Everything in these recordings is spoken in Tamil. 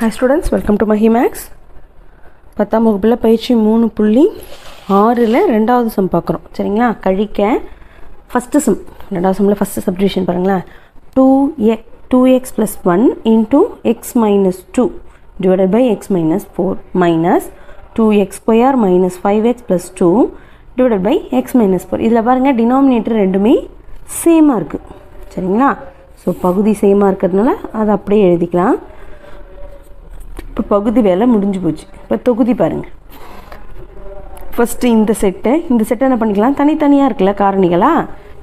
Hi students, welcome to Mahimax. 10ஆம் வகுப்புல பயிற்சி 3.6ல இரண்டாவது சம் பார்க்குறோம். சரிங்களா? கழிக்க ஃபர்ஸ்ட் சம், இரண்டாவது சம்ல ஃபர்ஸ்ட் சப்டிவிஷன் பாருங்களா. 2x plus 1 into x minus 2 divided by x minus 4 minus 2x square minus 5x plus 2 divided by x minus 4. இதில் பாருங்கள் டினாமினேட்டர் ரெண்டுமே சேமாக இருக்குது. சரிங்களா? ஸோ பகுதி சேமாக இருக்கிறதுனால அதை அப்படியே எழுதிக்கலாம். இப்போ பகுதி வேலை முடிஞ்சு போச்சு. இப்போ தொகுதி பாருங்கள். ஃபஸ்ட்டு இந்த செட்டை என்ன பண்ணிக்கலாம், தனித்தனியாக இருக்குல்ல காரணிகளா.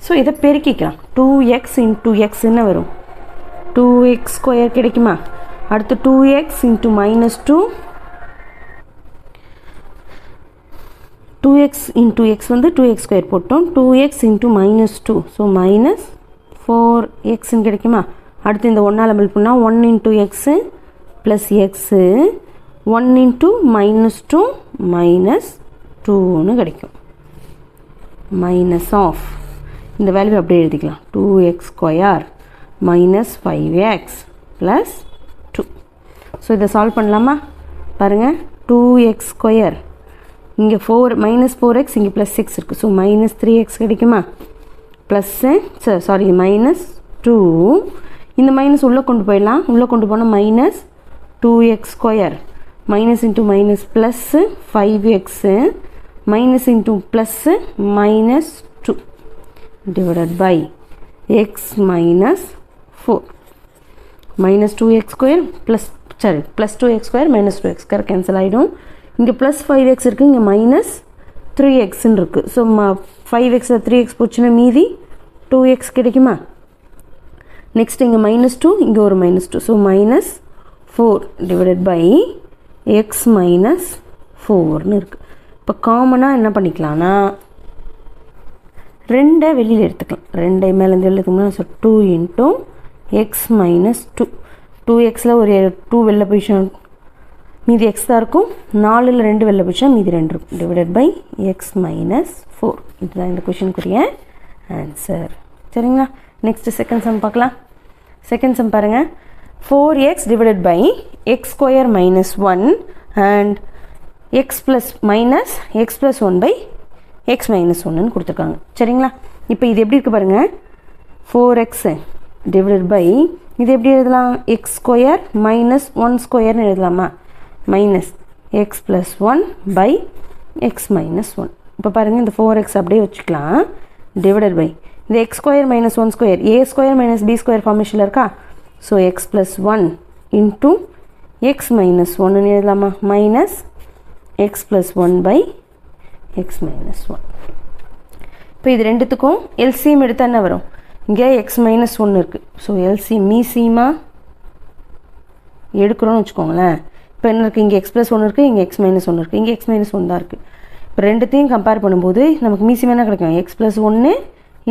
ஸோ இதை பெருக்கிக்கலாம். 2x into x என்ன வரும், 2x ஸ்கொயர் கிடைக்குமா. அடுத்து 2x into minus 2, 2x into x வந்து 2x ஸ்கொயர் போட்டோம். 2x into minus 2, so minus 4xன்னு கிடைக்குமா. அடுத்து இந்த ஒன்றால் மல்டிபிள் பண்ணால் 1 into x plus x 1 into minus 2 minus 2ன்னு கிடைக்கும். மைனஸ் ஆஃப் இந்த வேல்யூ அப்படியே எழுதிக்கலாம். 2x square minus 5x plus 2. So இதை சால்வ் பண்ணலாமா. பாருங்கள், 2x ஸ்கொயர் இங்கே 4 மைனஸ் 4x இங்கே ப்ளஸ் 6 இருக்குது. ஸோ மைனஸ் 3x கிடைக்குமா. ப்ளஸ்ஸு சாரி மைனஸ் 2, இந்த மைனஸ் உள்ளே கொண்டு போயிடலாம். உள்ளே கொண்டு போனால் minus 2x square minus into minus plus 5x minus into plus minus 2 divided by x minus 4 minus 2x square plus sorry plus 2x square minus 2x square cancel ஆகிடும். இங்கே ப்ளஸ் 5x இருக்குது, இங்கே மைனஸ் 3xன்னு இருக்குது. ஸோ 5xில் 3x போச்சுன்னா மீதி 2x கிடைக்குமா. நெக்ஸ்ட் இங்கே மைனஸ் 2, இங்கே ஒரு minus 2, so minus 4 divided by x minus 4ன்னு இருக்குது. இப்போ காமனாக என்ன பண்ணிக்கலாம்னா ரெண்டை வெளியில் எடுத்துக்கலாம். ரெண்டை மேலேருந்து எழுதுக்கோம்னா ஸோ 2 இன்ட்டு எக்ஸ் மைனஸ் 2. 2xில் ஒரு 2 வெளில போயிடுச்சா மீதி எக்ஸ் தான் இருக்கும். 4ல் 2 வெளில போயிடுச்சா மீதி 2 இருக்கும். Divided by x minus 4. இதுதான் இந்த கொஷினுக்குரிய ஆன்சர். சரிங்களா? நெக்ஸ்ட்டு செகண்ட் சம் பார்க்கலாம். செகண்ட் சம் பாருங்கள். 4x divided by x square minus 1 and x plus minus x plus 1 by x minus 1ன்னு கொடுத்துருக்காங்க. சரிங்களா? இப்போ இது எப்படி இருக்குது பாருங்கள். 4x divided by இது எப்படி எழுதலாம், x square minus 1 squareன்னு எழுதலாமா. Minus x plus 1 by x minus 1. இப்போ பாருங்கள், இந்த 4x அப்படியே வச்சுக்கலாம். divided by இந்த x square minus 1 square a square minus b square ஃபார்மேஷனில் இருக்கா. So x plus 1 into x minus 1ன்னு எழுதலாமா. Minus x plus 1 by x minus 1. இப்போ இது ரெண்டுத்துக்கும் எல்சிஎம் எடுத்தால் என்ன வரும், இங்கே x minus 1 இருக்குது. ஸோ எல்சிஎம் மீசியமாக எடுக்கிறோன்னு வச்சுக்கோங்களேன். இப்போ என்ன இருக்குது, இங்கே x plus 1 இருக்குது, இங்கே x minus 1 இருக்குது, இங்கே x minus 1 தான் இருக்குது. இப்போ ரெண்டுத்தையும் கம்பேர் பண்ணும்போது நமக்கு மீசியம் என்ன கிடைக்கும், x plus 1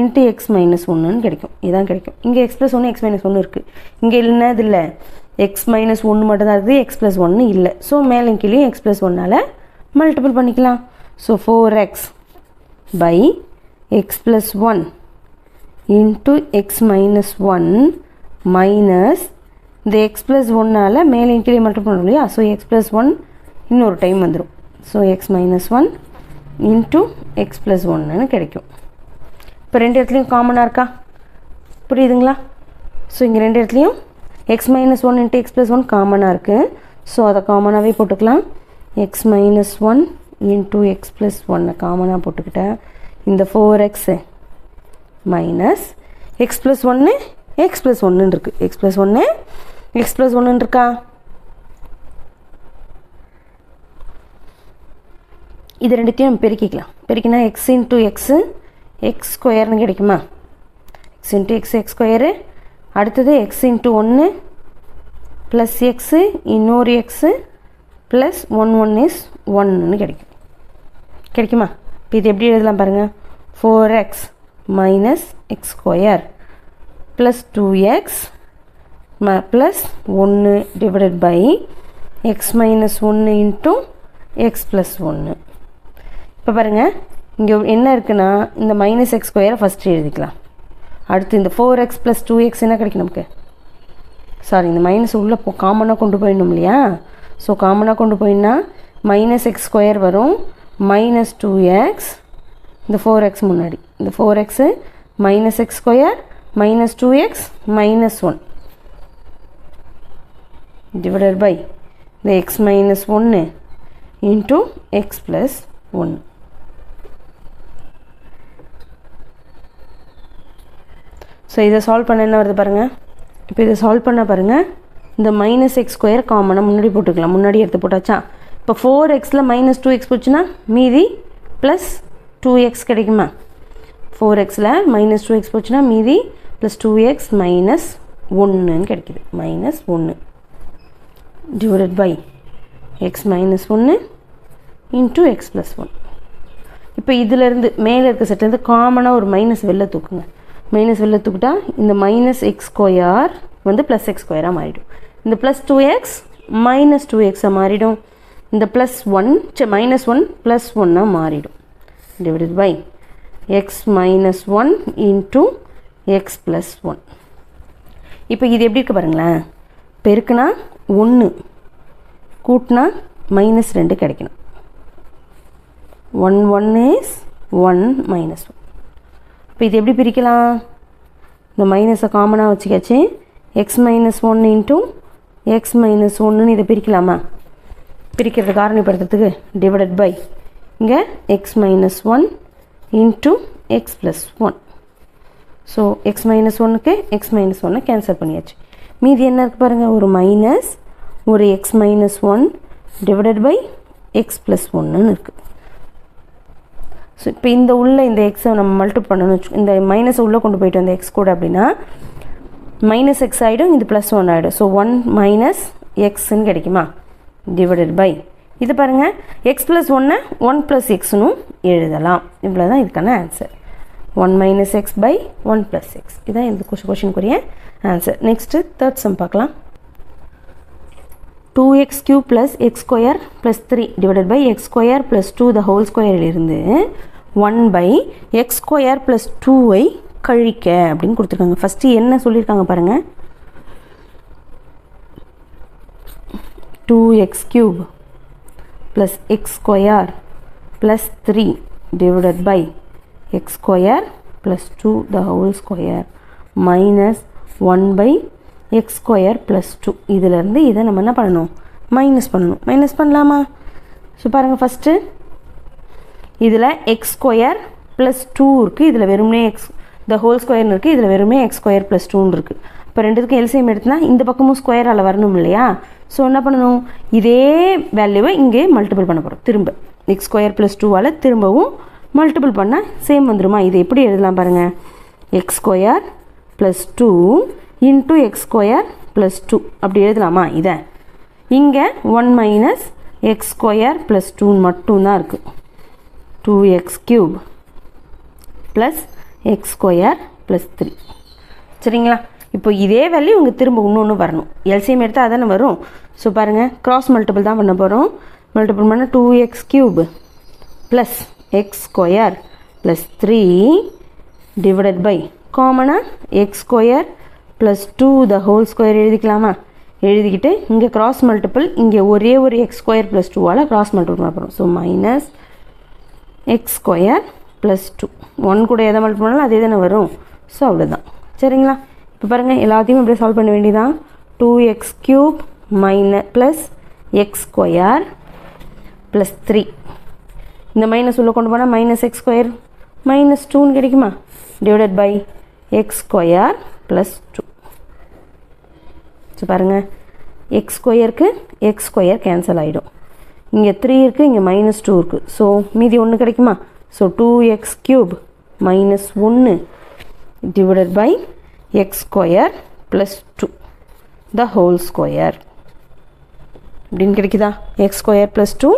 into x minus 1ன்னு கிடைக்கும். இதுதான் கிடைக்கும். இங்கே எக்ஸ் ப்ளஸ் 1 எக்ஸ் மைனஸ் 1 இருக்குது. இங்கே என்னது இல்லை, எக்ஸ் மைனஸ் 1 மட்டும் தான் இருக்குது, எக்ஸ் ப்ளஸ் 1 இல்லை. ஸோ மேலே கீழே எக்ஸ் ப்ளஸ் 1ஆல் மல்டிபிள் பண்ணிக்கலாம். So 4x by x plus 1 into x minus 1 minus இந்த எக்ஸ் ப்ளஸ் 1ஆல் மேலே கீழே மல்டிபிள் பண்ணணும் இல்லையா. ஸோ எக்ஸ் ப்ளஸ் 1 இன்னொரு டைம் வந்துடும். So x minus 1 into x plus 1ன்னு கிடைக்கும். இப்போ ரெண்டு இடத்துலையும் காமனாக இருக்கா, புரியுதுங்களா. ஸோ இங்கே ரெண்டு இடத்துலையும் X minus 1 into x plus 1 காமனாக இருக்குது. ஸோ அதை காமனாகவே போட்டுக்கலாம். X minus 1 into x plus 1 காமனாக போட்டுக்கிட்டேன். இந்த 4x minus X plus 1 X plus 1 இருக்குது. எக்ஸ் ப்ளஸ் 1 எக்ஸ் ப்ளஸ் 1 இருக்கா. இது ரெண்டுத்தையும் நம்ம பெருக்கிக்கலாம். பெருக்கினா எக்ஸ் இன்ட்டு எக்ஸு எக்ஸ் ஸ்கொயர்னு கிடைக்குமா. X into x x square. அடுத்தது எக்ஸ் இன்ட்டு 1 ப்ளஸ் எக்ஸு இன்னொரு எக்ஸு ப்ளஸ் 1 இஸ் 1ன்னு கிடைக்கும். கிடைக்குமா. இப்போ இது எப்படி எழுதலாம் பாருங்கள். 4x minus x square plus 2x plus 1 divided by x minus 1 into x plus 1. இப்போ பாருங்கள், இங்கே என்ன இருக்குன்னா இந்த மைனஸ் எக்ஸ் ஸ்கொயரை ஃபஸ்ட்டு எழுதிக்கலாம். அடுத்து இந்த 4x ப்ளஸ் 2x என்ன கிடைக்கும் நமக்கு, சாரி இந்த மைனஸ் உள்ளே காமனாக கொண்டு போயிடணும் இல்லையா? ஸோ காமனாக கொண்டு போயின்னா மைனஸ் எக்ஸ் ஸ்கொயர் வரும், மைனஸ் 2x, இந்த 4x முன்னாடி, இந்த 4x minus x square minus 2x minus 1 divided by இந்த x minus 1 into x plus 1. So இதை சால்வ் பண்ண என்ன வருது பாருங்கள். இப்போ இதை சால்வ் பண்ண பாருங்கள், இந்த மைனஸ் எக்ஸ் ஸ்கொயர் காமனாக முன்னாடி போட்டுக்கலாம், முன்னாடி எடுத்து போட்டாச்சா. இப்போ 4xல மைனஸ் 2x போச்சுன்னா மீதி ப்ளஸ் 2x கிடைக்குமா? 4xல மைனஸ் 2x போச்சுன்னா மீதி ப்ளஸ் 2x மைனஸ் 1ன்னு கிடைக்குது, minus 1 divided by x minus 1 into x plus 1. இப்போ இதிலேருந்து மேலே இருக்க செட்லேருந்து காமனாக ஒரு மைனஸ் வெளில தூக்குங்க. மைனஸ் வெளில தூக்கிட்டா இந்த மைனஸ் எக்ஸ் ஸ்கொயர் வந்து ப்ளஸ் எக்ஸ் ஸ்கொயராக மாறிடும். இந்த ப்ளஸ் 2x மைனஸ் 2xாக மாறிடும். இந்த ப்ளஸ் 1 மைனஸ் 1 ப்ளஸ் 1ஆக மாறிடும் divided by x minus 1 into x plus 1. இப்போ இது எப்படி இருக்கு பாருங்களேன், பெருக்குனா 1 கூட்டினா மைனஸ் 2 கிடைக்கணும். 1 1 இஸ் 1 மைனஸ் 1. இப்போ இது எப்படி பிரிக்கலாம்? இந்த மைனஸை காமனாக வச்சுக்காச்சு, x minus 1 into x minus 1ன்னு இதை பிரிக்கலாமா? பிரிக்கிறது காரணிப்படுத்துறதுக்கு டிவைடட் பை இங்கே x minus 1 into x plus 1. So x minus 1க்கு எக்ஸ் மைனஸ் 1 கேன்சல் பண்ணியாச்சு. மீதி என்ன இருக்குது பாருங்கள், ஒரு மைனஸ் ஒரு x minus 1 divided by x plus 1ன்னு இருக்குது. ஸோ இப்போ இந்த உள்ள இந்த எக்ஸை நம்ம மல்டிபிள் பண்ணணும், இந்த மைனஸை உள்ளே கொண்டு போயிட்டு அந்த எக்ஸ் கூட அப்படின்னா மைனஸ் எக்ஸ் ஆகிடும், இது ப்ளஸ் 1 ஆகிடும். ஸோ 1 மைனஸ் எக்ஸ்ன்னு கிடைக்குமா? டிவைடட் பை இது பாருங்கள், எக்ஸ் ப்ளஸ் 1 1 ப்ளஸ் எக்ஸ்னும் எழுதலாம். இவ்வளோ தான் இதுக்கான answer. 1 minus x by 1 plus x, இதுதான் இந்த கொஷினுக்குரிய ஆன்சர். நெக்ஸ்ட்டு தேர்ட் சம் பார்க்கலாம். 2x cube plus x square plus 3 divided by x square plus 2 the whole square இருந்து 1 by x square plus 2ஐ கழிக்க அப்படின்னு கொடுத்துருக்காங்க. ஃபஸ்ட்டு என்ன சொல்லியிருக்காங்க பாருங்கள், 2x cube plus x square plus 3 divided by x square plus 2 the whole square minus 1 by x square plus 2. இதிலேருந்து இதை நம்ம என்ன பண்ணணும், மைனஸ் பண்ணணும். மைனஸ் பண்ணலாமா? ஸோ பாருங்கள், ஃபஸ்ட்டு இதில் எக்ஸ் ஸ்கொயர் ப்ளஸ் 2 இருக்குது, இதில் வெறுமனே எக்ஸ் த ஹோல் ஸ்கொயர்னு இருக்குது, இதில் வெறுமனே எக்ஸ் ஸ்கொயர் ப்ளஸ் 2ன்னு இருக்குது. இப்போ ரெண்டுத்துக்கும் எல்சிஎம் எடுத்துனா இந்த பக்கமும் ஸ்கொயரால் வரணும் இல்லையா? ஸோ என்ன பண்ணணும், இதே வேல்யூவை இங்கே மல்டிபிள் பண்ண போகிறோம். திரும்ப எக்ஸ் ஸ்கொயர் ப்ளஸ் 2ஆல் திரும்பவும் மல்டிபிள் பண்ணால் சேம் வந்துடுமா? இது எப்படி எழுதலாம் பாருங்கள், X square plus 2 into X square plus 2 அப்படி எழுதலாமா? இதை இங்கே 1 மைனஸ் எக்ஸ் ஸ்கொயர் ப்ளஸ் 2 மட்டும்தான் இருக்குது. 2x cube plus x square plus 3. சரிங்களா? இப்போ இதே வேல்யூ இங்கே திரும்ப இன்னொன்று வரணும். எல்சிஎம் எடுத்தால் அதானே வரும். ஸோ பாருங்கள், கிராஸ் மல்டிபிள் தான் பண்ண போகிறோம். மல்டிபிள் பண்ணால் 2x cube plus x square plus 3 divided by காமனாக x square plus 2 the whole square எழுதிக்கலாமா? எழுதிக்கிட்டு இங்கே கிராஸ் மல்டிபிள், இங்கே ஒரே ஒரு எக்ஸ் ஸ்கொயர் ப்ளஸ் 2ஆல் கிராஸ் மல்டிபிள் பண்ண போகிறோம். So minus x square plus 2, 1 கூட எதை மல்டிபிள் பண்ணாலும் அதே தானே வரும். ஸோ அவ்வளோதான். சரிங்களா? இப்போ பாருங்கள், எல்லாத்தையும் அப்படியே சால்வ் பண்ண வேண்டியதான். 2x cube minus plus x square plus 3, இந்த மைனஸ் உள்ள கொண்டு போனால் மைனஸ் எக்ஸ் ஸ்கொயர் மைனஸ் 2ன்னு கிடைக்குமா? Divided by x square plus 2. So பாருங்கள், எக்ஸ் ஸ்கொயருக்கு எக்ஸ் ஸ்கொயர் கேன்சல் ஆகிடும். இங்கே 3 இருக்குது, இங்கே மைனஸ் 2 இருக்குது. ஸோ மீதி 1 கிடைக்குமா? So 2x cube minus 1 divided by x square plus 2 the whole square அப்படின்னு கிடைக்குதா? X square plus 2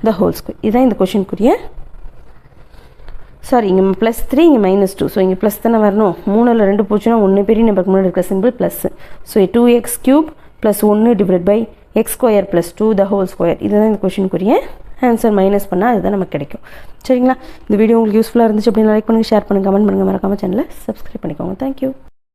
the whole square. இதுதான் இந்த கொஷினுக்குரிய, சாரி இங்கே ப்ளஸ் 3 இங்கே மைனஸ் 2. ஸோ இங்கே ப்ளஸ் தானே வரணும். 3ல் 2 போச்சுன்னா 1 பெரிய நம்பருக்கு முன்னாடி இருக்க simple plus. So 2x cube plus 1 divide by x square plus 2 the whole square. இதுதான் இந்த கொஷினுக்குரிய ஆன்சர். மைனஸ் பண்ணால் அதுதான் நமக்கு கிடைக்கும். சரிங்களா? இந்த வீடியோ உங்களுக்கு யூஸ்ஃபுல்லாக இருந்துச்சு அப்படின்னா லைக் பண்ணுங்கள், ஷேர் பண்ணுங்கள், கமெண்ட் பண்ணுங்கள், மறக்காமல் சேனலை சப்ஸ்கிரைப் பண்ணிக்கோங்க. தேங்க்யூ.